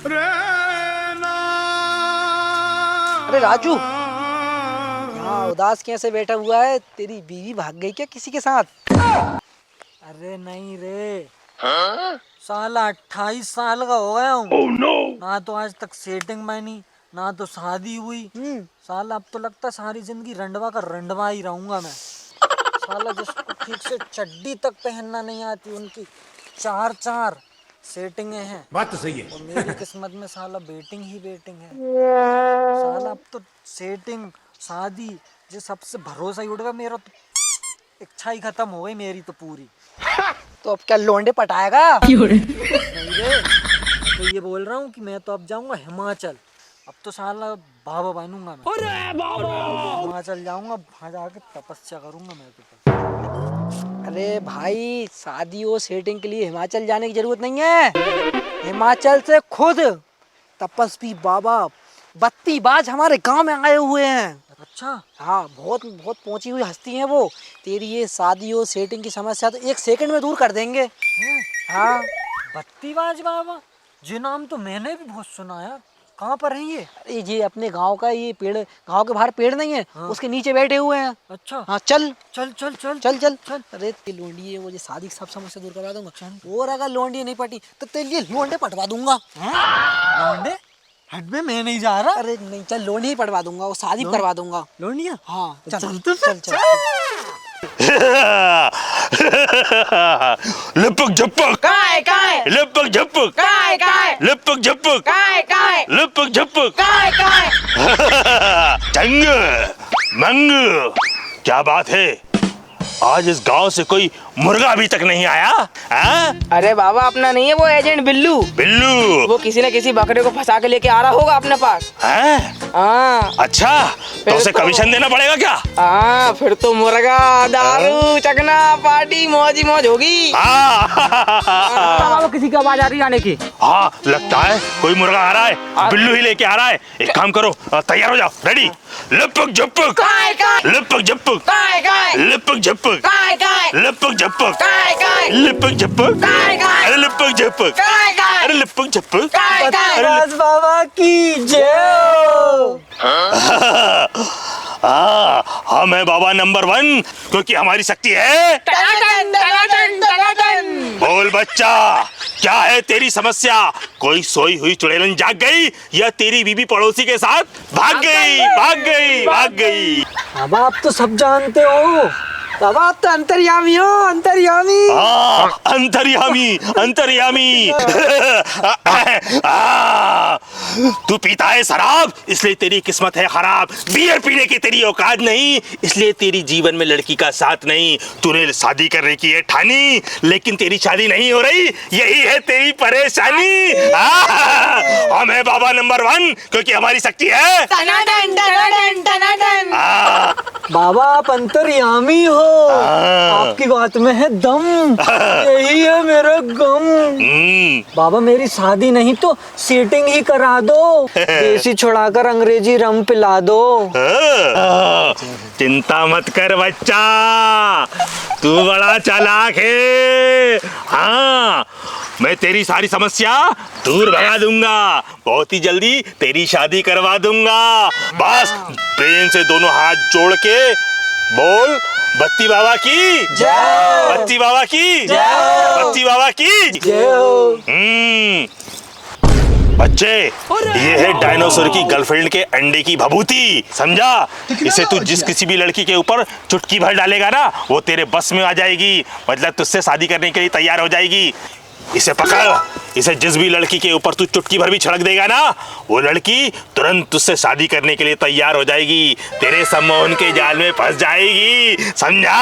अरे राजू, यहाँ उदास कैसे बैठा हुआ है? तेरी बीवी भाग गई क्या किसी के साथ? अरे नहीं रे, साला 28 साल का हो गया हूँ। oh, no. ना तो आज तक सेटिंग बनी, ना तो शादी हुई। साला अब तो लगता सारी जिंदगी रंडवा का रंडवा ही रहूंगा मैं। साला जिसको ठीक से चड्डी तक पहनना नहीं आती, उनकी 4 सेटिंगें हैं। बात तो सही है। और मेरी किस्मत में साला बेटिंग ही बेटिंग है। साला अब तो सेटिंग शादी ये सबसे भरोसा ही उड़ गया मेरा। तो इच्छा ही खत्म हो गई मेरी तो पूरी। तो अब क्या लौंडे पटाएगा? नहीं रे, तो ये बोल रहा हूँ कि मैं तो अब जाऊंगा हिमाचल। अब तो साला बाबा बनूंगा मैं। अरे बाबा! हिमाचल जाऊंगा, वहाँ जाके तपस्या करूंगा मैं तो। अरे भाई, शादी और सेटिंग के लिए हिमाचल जाने की जरूरत नहीं है। हिमाचल से खुद तपस्वी बाबा बत्तीबाज हमारे गांव में आए हुए हैं। अच्छा, हाँ, बहुत बहुत पहुंची हुई हस्ती हैं वो। तेरी ये शादी और सेटिंग की समस्या तो 1 सेकंड में दूर कर देंगे। हाँ, बत्तीबाज बाबा, ये नाम तो मैंने भी बहुत सुना यार। कहाँ पर है ये? अरे ये अपने गांव का, ये पेड़, गांव के बाहर पेड़ नहीं है, हाँ। उसके नीचे बैठे हुए हैं। अच्छा, हाँ, चल चल चल चल चल चल चल। अरे लोंडी है वो, जो शादी की सब समस्या दूर करवा दूंगा। और अगर लोंडी नहीं पटी तो तेरे लिए लोंडे पटवा दूंगा। लोंडे? हट में मैं नहीं जा रहा। अरे नहीं, चल लोंडी ही पटवा दूंगा, वो शादी करवा दूंगा। लोंडिया? हाँ, चल चल चल चल। लपक झपक काय काय लपक झपक काय काय लपक झपक काय काय लपक झपक काय काय। चंग मंग, क्या बात है? आज इस गांव से कोई मुर्गा अभी तक नहीं आया? अरे बाबा, अपना नहीं है वो एजेंट बिल्लू। बिल्लू? वो किसी न किसी बकरे को फंसा के लेके आ रहा होगा अपने पास। हाँ। अच्छा, तो उसे कमीशन देना पड़ेगा क्या? हाँ, फिर तो मुर्गा, दारू, चकना, पार्टी, मौज ही मौज होगी। बाबा, किसी की आवाज आ रही है आने की। हाँ, लगता है कोई मुर्गा आ रहा है। बिल्लू ही लेके आ रहा है। एक काम करो, तैयार हो जाओ, रेडी। लपक झपक काय काय लपक झपक काय काय लपक झपक काय काय लपक झपक काय काय लपक झपक काय काय अरे लपक झपक काय काय अरे लपक झपक काय काय। बस बाबा की जय। हम है बाबा नंबर 1, क्योंकि हमारी शक्ति है टनाटन टनाटन टनाटन। बोल बच्चा, क्या है तेरी समस्या? कोई सोई हुई चुड़ैलन जाग गई या तेरी बीबी पड़ोसी के साथ भाग गई? भाग गई, भाग गई। बाबा, आप तो सब जानते हो। बाबा, आप तो अंतर्यामी हो, अंतर्यामी। अंतर्यामी, अंतर्यामी। तू पीता है शराब, इसलिए तेरी किस्मत है खराब। बियर पीने की तेरी औकात नहीं, इसलिए तेरी जीवन में लड़की का साथ नहीं। तूने शादी करने की है ठानी, लेकिन तेरी शादी नहीं हो रही, यही है तेरी परेशानी। हम है बाबा नंबर 1, क्योंकि हमारी शक्ति है टनाटन टनाटन टनाटन। बाबा, आप अंतर्यामी हो। आपकी बात में है दम। यही है मेरा गम। बाबा, मेरी शादी नहीं तो सेटिंग ही करा दो। देसी छुड़ाकर अंग्रेजी रम पिला दो। चिंता मत कर बच्चा, तू बड़ा चालाक है। हाँ, मैं तेरी सारी समस्या दूर भगा दूंगा। बहुत ही जल्दी तेरी शादी करवा दूंगा। बस प्रेम से दोनों हाथ जोड़ के बोल, बत्ती बाबा की जय, बत्ती बाबा की जय, बत्ती बाबा की जय। बच्चे, ये है डायनासोर की गर्लफ्रेंड के अंडे की भभूति, समझा? इसे तू जिस किसी भी लड़की के ऊपर चुटकी भर डालेगा ना, वो तेरे बस में आ जाएगी। मतलब तुझसे शादी करने के लिए तैयार हो जाएगी। इसे पकड़, इसे जिस भी लड़की के ऊपर तू चुटकी भर भी छिड़क देगा ना, वो लड़की तुरंत तुझसे शादी करने के लिए तैयार हो जाएगी। तेरे सम्मोहन के जाल में फंस जाएगी, समझा?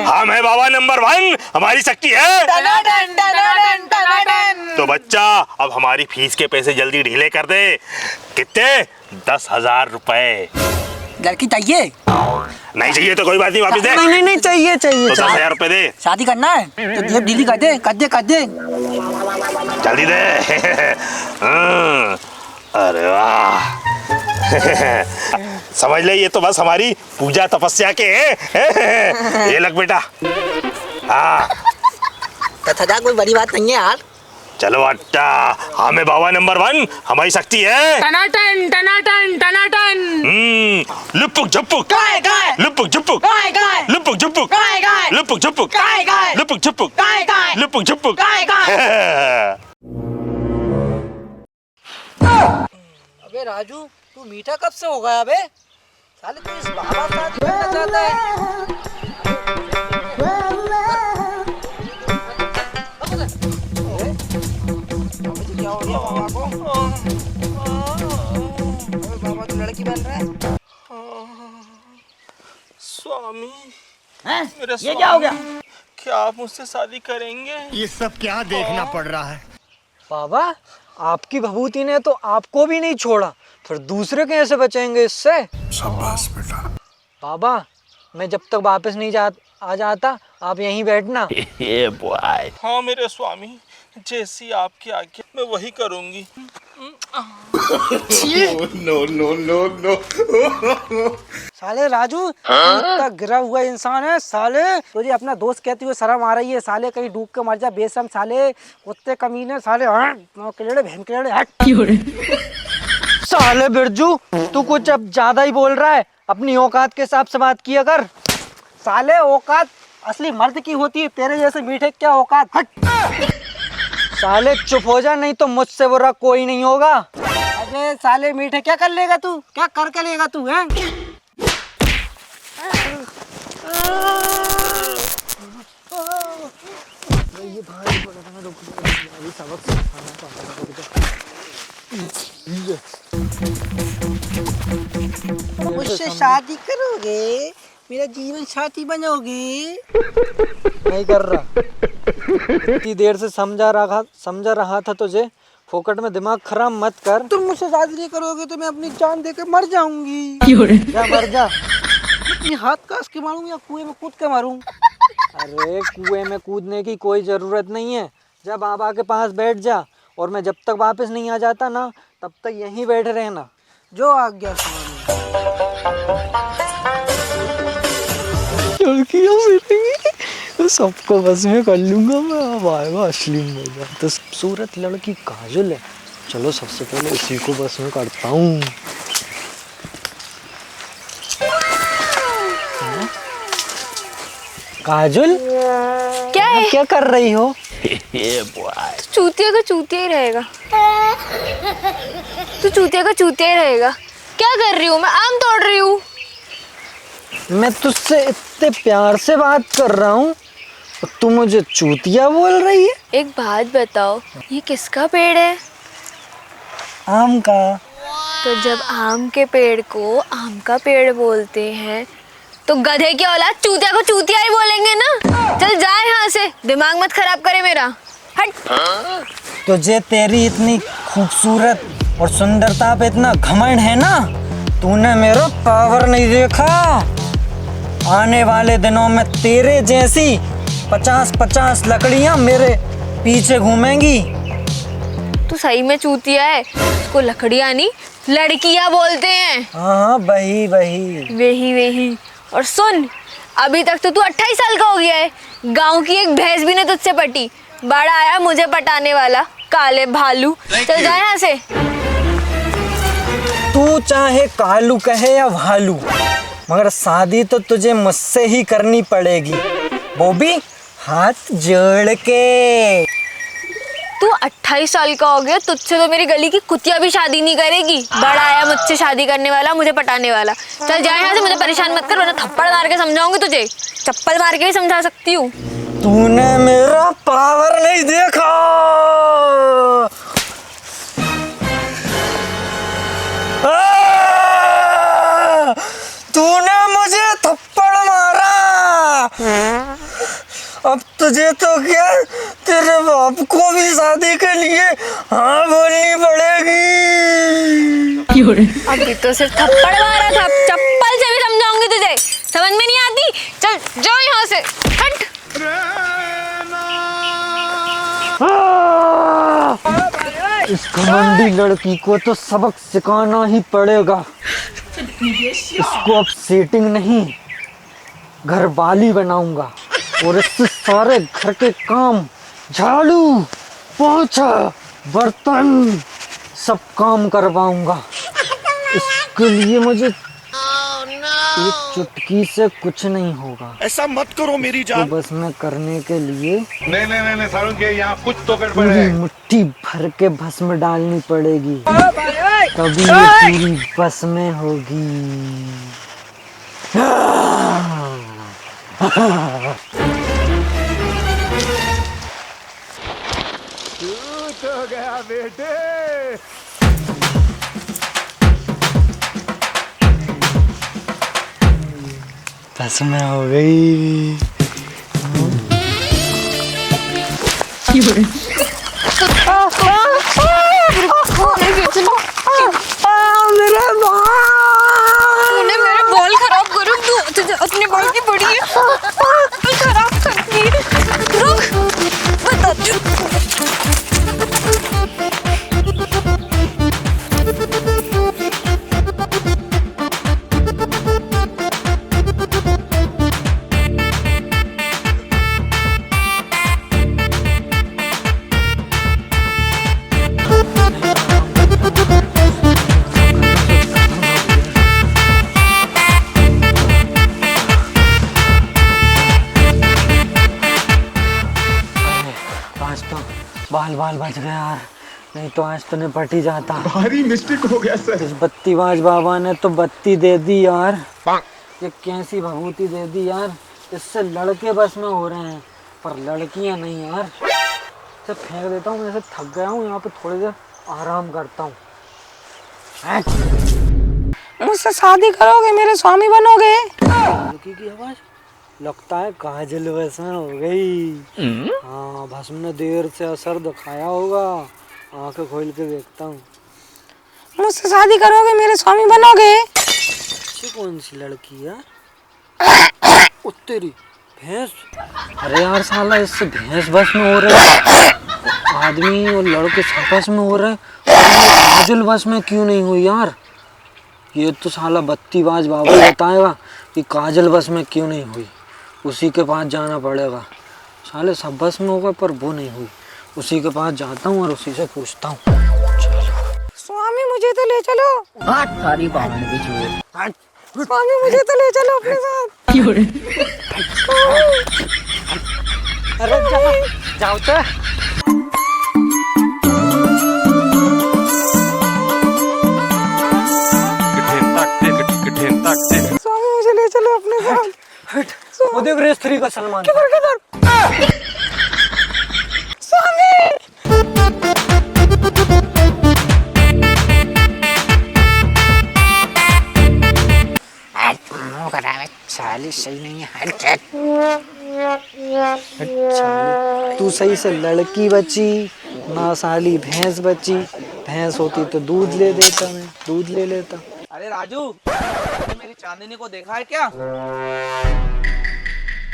हम है बाबा नंबर 1, हमारी शक्ति है टनाटन टनाटन टनाटन। तो बच्चा, अब हमारी फीस के पैसे जल्दी ढीले कर दे। कितने? 10,000 रुपए। लड़की चाहिए? नहीं चाहिए तो कोई बात नहीं, वापस दे। नहीं नहीं, चाहिए चाहिए। तो 10,000 रुपए दे। शादी करना है तो जेब ढीली कर दे, कर दे कर दे। जल्दी दे। अरे वाह। समझ ले, ये तो बस हमारी पूजा तपस्या के हैं। ये लग बेटा। हाँ, 10,000 कोई बड़ी बात नहीं है यार। चलो अट्टा, हमें बाबा नंबर 1 हमारी शक्ति है। टनाटन टनाटन टनाटन। लुपुक झुपुक, गाय गाय लुपुक झुपुक, गाय गाय लुपुक झुपुक, गाय गाय लुपुक झुपुक, गाय गाय लुपुक झुपुक, गाय गाय लुपुक झुपुक। गाय गाय। अबे राजू, तू मीठा कब से हो गया? अबे साले तू इस बाबा के साथ करना चाहता है? क्या हो गया बाबा को? अबे बाबा तो लड़की बन रहा है। स्वामी, ये क्या हो गया? क्या आप मुझसे शादी करेंगे? ये सब क्या देखना पड़ रहा है? बाबा, आपकी भभूति ने तो आपको भी नहीं छोड़ा, फिर दूसरे कैसे बचेंगे इससे? शाबाश बेटा। बाबा, मैं जब तक वापस नहीं आ जाता आप यहीं बैठना। हाँ मेरे स्वामी, जैसी आपकी आज्ञा मैं वही करूंगी। साले राजू, तू इतना गिरा हुआ इंसान है साले। तुझे अपना दोस्त कहते हुए शर्म आ रही है साले? कहीं डूब के मर जा बेशरम साले, कुत्ते कमीने साले। बहन के हट। साले बिरजू, तू कुछ अब ज्यादा ही बोल रहा है, अपनी औकात के हिसाब से बात किया कर। साले औकात असली मर्द की होती है, तेरे जैसे मीठे क्या औकात? हट। साले चुप हो जा, नहीं तो मुझसे बुरा कोई नहीं होगा। अबे साले मीठे, क्या कर लेगा तू? क्या करके लेगा तू? हैं? मुझसे शादी करोगे? मेरा जीवन साथी बनोगे? नहीं कर रहा। इतनी देर से समझा रहा था तुझे, फोकट में दिमाग खराब मत कर। तुम मुझसे शादी नहीं करोगे तो मैं अपनी जान देकर मर जाऊंगी। जा मर जा। अपनी हाथ कास के मारूं या कुएं में कूद के मारूं? अरे कुएं में कूदने की कोई जरूरत नहीं है, जा बाबा के पास बैठ जा, और मैं जब तक वापस नहीं आ जाता ना, तब तक यहीं बैठे रहना। जो आज्ञा स्वामी। सबको बस में कर लूंगा मैं, अब आएगा असली मजा। तो खूबसूरत लड़की काजल है, चलो सबसे पहले इसी को बस में करता हूँ। काजल, क्या है? क्या कर रही हो? चूतिया का चूतिया ही रहेगा। तू चूतिया का चूतिया ही रहेगा। क्या कर रही हूँ मैं? आम तोड़ रही हूँ। मैं तुझसे इतने प्यार से बात कर रहा हूँ, तू मुझे चूतिया बोल रही है? एक बात बताओ, ये किसका पेड़ है? आम का। तो जब आम के पेड़ को आम का पेड़ बोलते हैं, तो गधे की औलाद चूतिया को चूतिया ही बोलेंगे ना। चल जा यहाँ से, दिमाग मत खराब करे मेरा। हट। तुझे तेरी इतनी खूबसूरत और सुंदरता पे इतना घमंड है ना, तूने मेरा पावर नहीं देखा। आने वाले दिनों में तेरे जैसी 50-50 लकड़ियां मेरे पीछे घूमेंगी। तू सही में चूतिया है, उसको लकड़ियां नहीं लड़कियां बोलते हैं। हाँ वही वही वही। और सुन, अभी तक तो तू 28 साल का हो गया है, गांव की एक भैंस भी ने तुझसे पटी। बड़ा आया मुझे पटाने वाला काले भालू। चल जा यहाँ से। तू चाहे कालू कहे या भालू, मगर शादी तो तुझे मुझसे ही करनी पड़ेगी, वो भी हाथ जोड़ के। तू 28 साल का हो गया, तुझसे तो मेरी गली की कुतिया भी शादी नहीं करेगी। बड़ा आया मुझसे शादी करने वाला, मुझे पटाने वाला। चल जा यहाँ से, मुझे परेशान मत कर, वरना थप्पड़ मार के समझाऊंगी तुझे। चप्पल मार के भी समझा सकती हूँ। तूने मेरा पावर नहीं देखा। तूने मुझे थप्पड़ मारा। अब तुझे तो क्या, तेरे बाप को भी शादी के लिए हाँ बोलनी पड़ेगी। अभी तो सिर्फ थप्पड़ मारा था, चप्पल से भी समझाऊंगी तुझे। समझ में नहीं आती? चल जाओ यहाँ से, हट। इस घमंडी लड़की को तो सबक सिखाना ही पड़ेगा। इसको अब सेटिंग नहीं, घर वाली बनाऊंगा, और इससे सारे घर के काम, झाड़ू पोछा बर्तन सब काम करवाऊंगा। इसके लिए मुझे एक चुटकी से कुछ नहीं होगा। ऐसा मत करो मेरी तो जान। बस मैं करने के लिए नहीं सारुण के यहाँ कुछ तो गड़बड़ पूरी है। मुट्ठी भर के भस्म डालनी पड़ेगी, तभी ये पूरी भस्म होगी। तो गया बेटे। भस्म हो गई। तूने मेरे बाल खराब करो, तू अपने बाल की बड़ी है तू खराब करती है। रुक बताती हूँ। आज तो बाल बच गए यार, नहीं तो आज तो निपट ही जाता। भारी मिस्टेक हो गया सर। इस बत्तीबाज बाबा ने तो बत्ती दे दी यार, ये कैसी भभूति दे दी यार। इससे लड़के बस में हो रहे हैं पर लड़कियां नहीं यार। इसे फेंक देता हूँ, मैं से थक गया हूँ, यहाँ पे थोड़ी देर आराम करता हूँ। मुझसे शादी करोगे, मेरे स्वामी बनोगे? लड़की की आवाज लगता है काजल बस में हो गई। हाँ, भस्म ने देर से असर दिखाया होगा, आंखें खोल के देखता हूँ। मुझसे शादी करोगे, मेरे स्वामी बनोगे? ये कौन सी लड़की यार? तेरी भैंस। अरे यार साला, इससे भैंस बस में हो रहा है, आदमी और लड़के आपस में हो रहे हैं, काजल बस में क्यों नहीं हुई यार? ये तो साला बत्तीबाज बाबा बताएगा कि काजल बस में क्यों नहीं हुई। उसी के पास जाना पड़ेगा। साले सब बस में होगा पर वो नहीं हुई। उसी के पास जाता हूँ और उसी से पूछता हूँ। स्वामी मुझे तो ले चलो। सारी बावन भी झूठ। स्वामी मुझे तो ले चलो अपने साथ। अरे जाओ तो। स्वामी मुझे ले चलो अपने साथ। वो देख रहे स्त्री का सलमान। साली सही नहीं है। तू सही से लड़की बची ना, साली भैंस बची। भैंस होती तो दूध ले देता, मैं दूध ले लेता। अरे राजू, तूने मेरी चांदनी को देखा है क्या?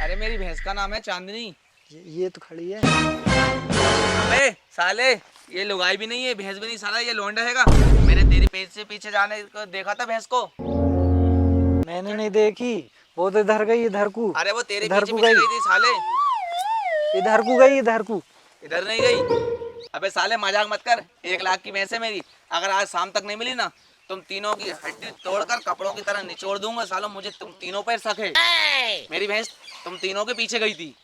अरे मेरी भैंस का नाम है चांदनी। ये तो खड़ी है। अबे साले, ये लुगाई भी नहीं है, भैंस भी नहीं, साला ये लोंडा हैगा। मैंने तेरे पेट से पीछे जाने को देखा था भैंस को। मैंने नहीं देखी, वो तो इधर गई इधर को। अरे वो तेरे इधर पीछे को पीछे गई। गई थी साले, इधर को गई इधर को। इधर नहीं गई। अबे साले मजाक मत कर, 1 लाख की भैंस है मेरी। अगर आज शाम तक नहीं मिली ना, तुम तीनों की हड्डी तोड़कर कपड़ों की तरह निचोड़ दूंगा। सालों, मुझे तुम तीनों पर शक है। मेरी भैंस तुम तीनों के पीछे गई थी।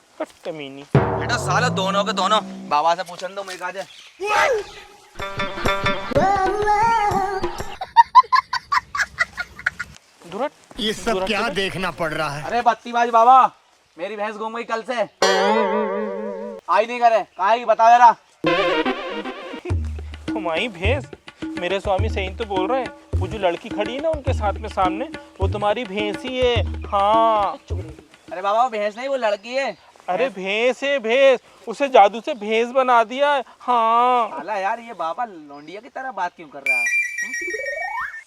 कमीनी। बेटा सालों, दोनों के दोनों बाबा से पूछन दो, मेरे काजे। ये सब क्या देखना पड़ रहा है? अरे बत्तीबाज बाबा, मेरी भैंस घूम गई कल से, आई नहीं करे। कहाँ है बता जरा। तुम्हारी भैंस? मेरे स्वामी सही तो बोल रहे हैं, वो जो लड़की खड़ी है ना उनके साथ में सामने, वो तुम्हारी भैंस ही है। हाँ। अरे बाबा, वो भैंस नहीं, वो लड़की है। अरे भैंस है भैंस, उसे जादू से भैंस बना दिया है। हाँ। साला यार, ये बाबा लौंडिया की तरह बात क्यों कर रहा है?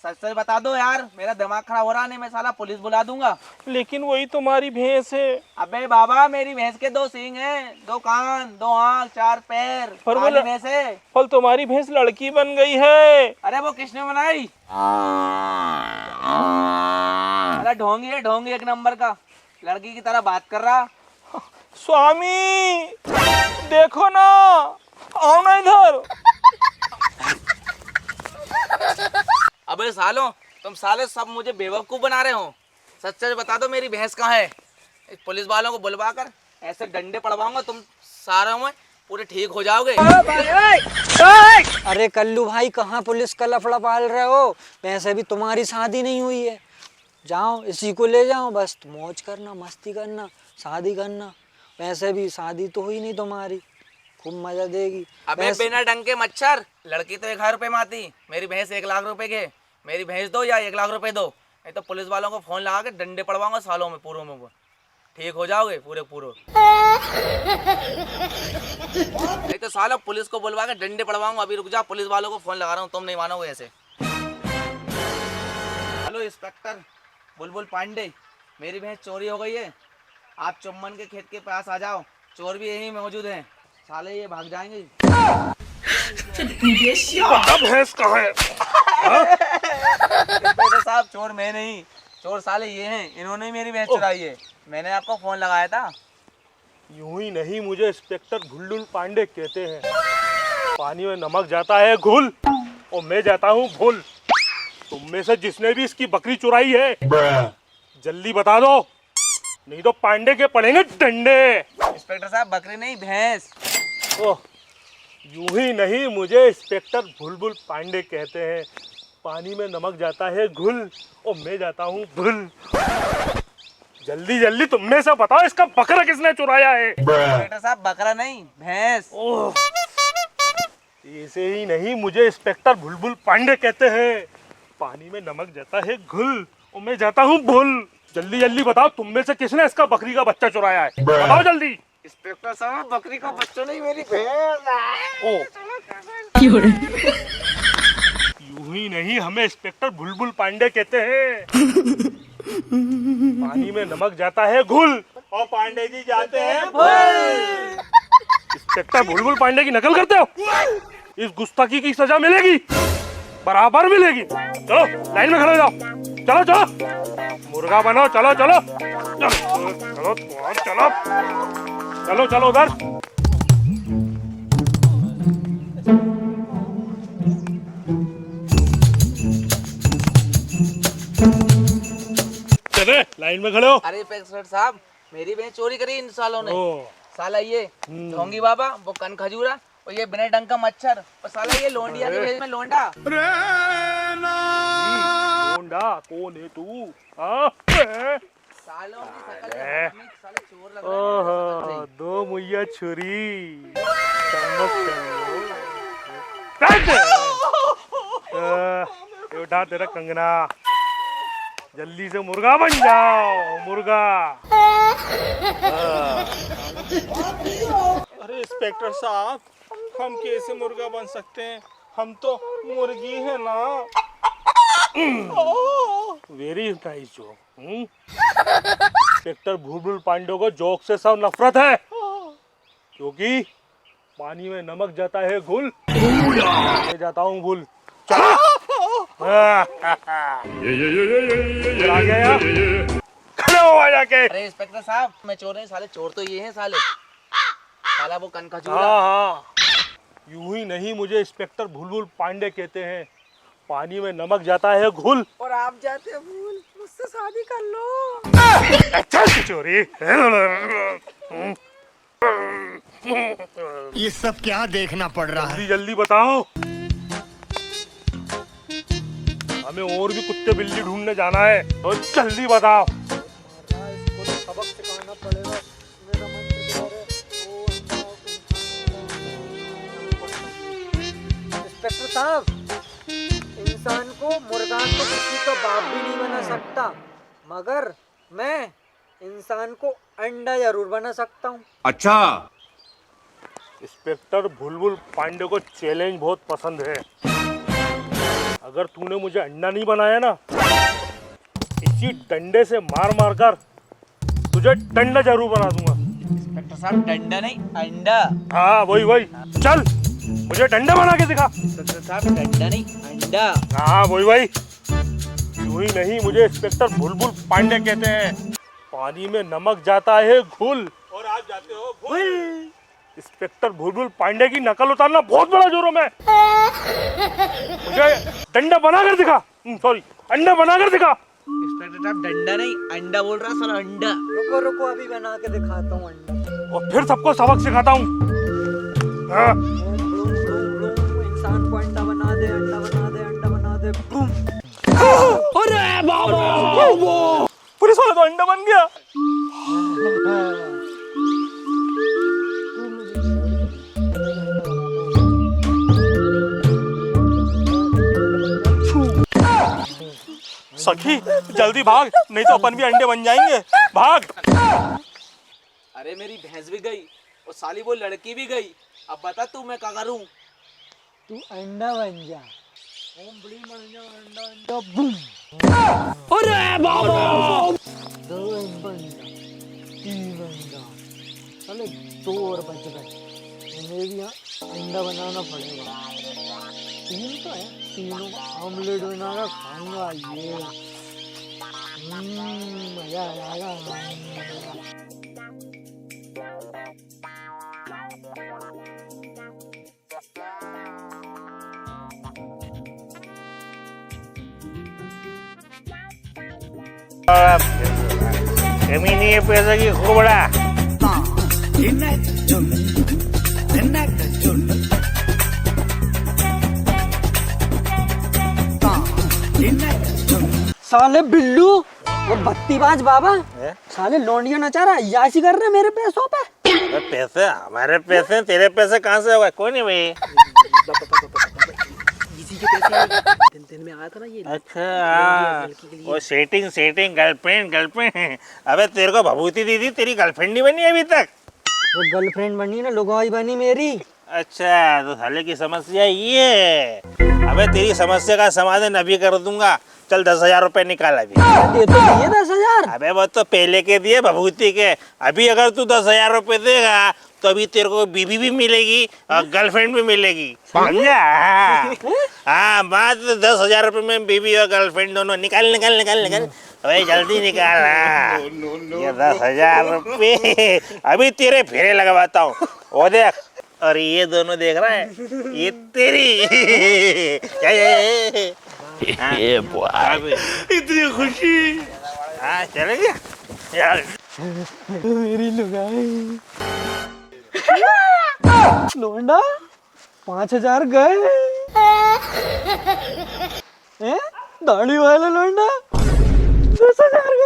सच सच बता दो यार, मेरा दिमाग खराब हो रहा, नहीं मैं साला पुलिस बुला दूंगा। लेकिन वही तुम्हारी भैंस है। अबे बाबा, मेरी भैंस के 2 सींग हैं, 2 कान, 2 आँख, 4 पैर। पर वो काली भैंस है। पर तुम्हारी भैंस लड़की बन गई है। अरे वो किसने बनाई? अरे ढोंगी है, ढोंगी 1 नंबर का, लड़की की तरह बात कर रहा। स्वामी देखो ना, आओ ना इधर। अबे सालों, तुम साले सब मुझे बेवकूफ बना रहे हो। सच सच बता दो मेरी भैंस कहाँ है। इस पुलिस वालों को बुलवा कर ऐसे डंडे पड़वाऊंगा, तुम सारों में पूरे ठीक हो जाओगे। अरे कल्लू भाई, कहाँ पुलिस का लफड़ा पाल रहे हो? वैसे भी तुम्हारी शादी नहीं हुई है। जाओ इसी को ले जाओ, बस मौज करना, मस्ती करना, शादी करना। वैसे भी शादी तो हुई नहीं तुम्हारी, खूब मजा देगी। अबे बिना डंग के मच्छर, लड़की तो 1,000 रुपए में आती, मेरी भैंस 1 लाख रुपए के। मेरी भैंस दो या 1 लाख रुपए दो, नहीं तो पुलिस वालों को फोन लगा के डंडे पड़वाऊंगा सालों में पूरों में। ठीक हो जाओगे पूरे पूरे। नहीं तो सालों पुलिस को बुलवा के डंडे पड़वाऊंगा। अभी रुक जा, पुलिस वालों को फोन लगा रहा हूँ, तुम नहीं मानोगे ऐसे। हेलो इंस्पेक्टर बुलबुल पांडे, मेरी भैंस चोरी हो गई है। आप चुम्बन के खेत के पास आ जाओ, चोर भी यहीं मौजूद हैं। साले ये भाग जाएंगे। भैंस कहाँ है? इंस्पेक्टर साहब, चोर मैं नहीं, चोर साले ये हैं। इन्होंने ही मेरी भैंस चुराई है। मैंने आपको फोन लगाया था। यूं ही नहीं, मुझे इंस्पेक्टर भुल्लुल पांडे कहते हैं। पानी में नमक जाता है घुल और मैं जाता हूँ भूल। तुम में से जिसने भी इसकी बकरी चुराई है जल्दी बता दो, नहीं तो पांडे के पड़ेंगे डंडे। इंस्पेक्टर साहब बकरी नहीं, भैंस। ओह, यूं ही नहीं, मुझे इंस्पेक्टर भुलबुल पांडे कहते हैं। पानी में नमक जाता है घुल और मैं जाता हूँ भूल। जल्दी जल्दी तुम में से बताओ, इसका बकरा किसने चुराया है? इंस्पेक्टर साहब बकरा नहीं, भैंस। ओह, ऐसे ही नहीं, मुझे इंस्पेक्टर भुलबुल पांडे कहते हैं। पानी में नमक जाता है घुल और मैं जाता हूँ भूल। जल्दी जल्दी बताओ, तुम में से किसने इसका बकरी का बच्चा चुराया है? बताओ जल्दी। इंस्पेक्टर साहब बकरी का बच्चा नहीं, मेरी भैंस। ओ, यूं ही नहीं, हमें इंस्पेक्टर भुलबुल पांडे कहते हैं। पानी में नमक जाता है घुल और पांडे जी जाते हैं भूल। इंस्पेक्टर भुलबुल पांडे की नकल करते हो? इस गुस्ताखी की सजा मिलेगी, बराबर मिलेगी। चलो लाइन में खड़े हो जाओ। चलो चलो, मुर्गा बनो। चलो चलो चलो चलो चलो चलो चलो उधर। चले लाइन में खड़े हो। अरे इंस्पेक्टर साहब, मेरी भैंस चोरी करी इन सालों ने। ओ, साला ये ढोंगी बाबा, वो कन खजूरा, और ये बिना डंग का मच्छर, और साला ये लोंडिया की भेज में लोंडा। लोंडा कौन है तू? हाँ? सालों की शकल है, साले चोर लग रहे हैं। ओह, दो मुइया छुरी उठा तेरा कंगना। जल्दी से मुर्गा बन जाओ, मुर्गा। अरे इंस्पेक्टर साहब, हम कैसे मुर्गा बन सकते हैं? हम तो मुर्गी है ना। Very nice joke. Inspector Bhulbul Pandey को जोक से सब नफरत है, क्योंकि पानी में नमक जाता है घुल, मैं जाता हूँ भूल। चलो। आ गया, खड़े हो आ जाके। अरे इंस्पेक्टर साहब, मैं चोर नहीं, साले चोर तो ये हैं साले। साला वो कन खजूरा। हाँ हाँ, यूं ही नहीं, मुझे इंस्पेक्टर भुलबुल पांडे कहते हैं। पानी में नमक जाता है घुल और आप जाते हैं भूल। मुझसे शादी कर लो। अच्छा चोरी। ये सब क्या देखना पड़ रहा है? जल्दी जल्दी बताओ, हमें और भी कुत्ते बिल्ली ढूंढने जाना है, तो जल्दी बताओ। इसको तो सबक सिखाना पड़ेगा। मेरा मंत्र इंस्पेक्टर साहब, इंसान को, मुर्गान को किसी का बाप भी नहीं बना सकता, मगर मैं इंसान को अंडा जरूर बना सकता हूँ। अच्छा, इंस्पेक्टर भुलबुल पांडे को चैलेंज बहुत पसंद है। अगर तूने मुझे अंडा नहीं बनाया ना, इसी डंडे से मार मार कर तुझे डंडा जरूर बना दूंगा। इंस्पेक्टर साहब डंडा नहीं, अंडा। हाँ वही वही, चल मुझे डंडा बना के दिखा। इंस्पेक्टर साहब डंडा नहीं, अंडा। हाँ वही वही। यूं ही नहीं, मुझे इंस्पेक्टर भुलबुल पांडे कहते हैं। पानी में नमक जाता है घुल और आप जाते हो भूल। इंस्पेक्टर बुलबुल पांडे की नकल उतारना बहुत बड़ा जुर्म है। मुझे डंडा बनाकर दिखा, सॉरी अंडा बनाकर दिखा। इंस्पेक्टर साहब डंडा नहीं अंडा बोल रहा है साला, अंडा। रुको रुको अभी बना के दिखाता हूँ अंडा। और फिर सबको सबक सिखाता हूँ। हाँ। इंसान को अंडा बना दे, अंडा बना दे, अंडा बना दे, बूम। अरे बाबा, पुलिस वाला तो अंडा बन गया। सखी जल्दी भाग, नहीं तो अपन भी अंडे बन जाएंगे। भाग। अरे मेरी भैंस भी गई और साली वो लड़की भी गई, अब बता तू मैं क्या करूं। तू अंडा बन जा, ओम बड़ी बन जा, अंडा अंडा बूम। अरे बाबा, 2 अंडा, 3 अंडा, चले 2 और बच गए। मुझे भी यहाँ अंडा बनाना पड़ेगा। 3 तो है, तीनों ऑमलेट बनाकर खाऊंगा ये। मजा आएगा। कमी नहीं है पैसे की, खूब बड़ा। साले बिल्लू वो बत्तीबाज बाबा, साले लौंडिया नचा रहा, याशी कर रहे मेरे पैसों पे। पैसे हमारे पैसे, तेरे पैसे कहाँ से होगा? कोई नहीं भाई। इसी के पैसे दिन में आया था ना ये। अच्छा, वो सेटिंग गर्लफ्रेंड। अबे तेरे को भभूति दी थी, तेरी गर्लफ्रेंड नहीं बनी अभी तक? वो गर्लफ्रेंड बनी ना, लुगाई बनी मेरी। अच्छा, तो साले की समस्या ये है। अबे तेरी समस्या का समाधान अभी कर दूंगा। चल 10,000 रुपए निकाल अभी। दे तो दिए 10,000। अबे वो तो पहले के दिए भभूति के। अभी अगर तू 10,000 रुपए देगा तो अभी तेरे को बीबी भी मिलेगी और गर्लफ्रेंड भी मिलेगी, समझा? हाँ, मात्र 10,000 रुपए में बीबी और गर्लफ्रेंड दोनों। निकाल। अबे जल्दी निकाल। ये 10,000 रुपए अभी तेरे फेरे लगवाता हूँ। वो देख, और ये दोनों देख रहा है, ये तेरी। इतनी खुशी। हाँ, चले गया यार। मेरी लुगाई लौंडा 5,000 गए। दाढ़ी वाला लौंडा 10,000 गए।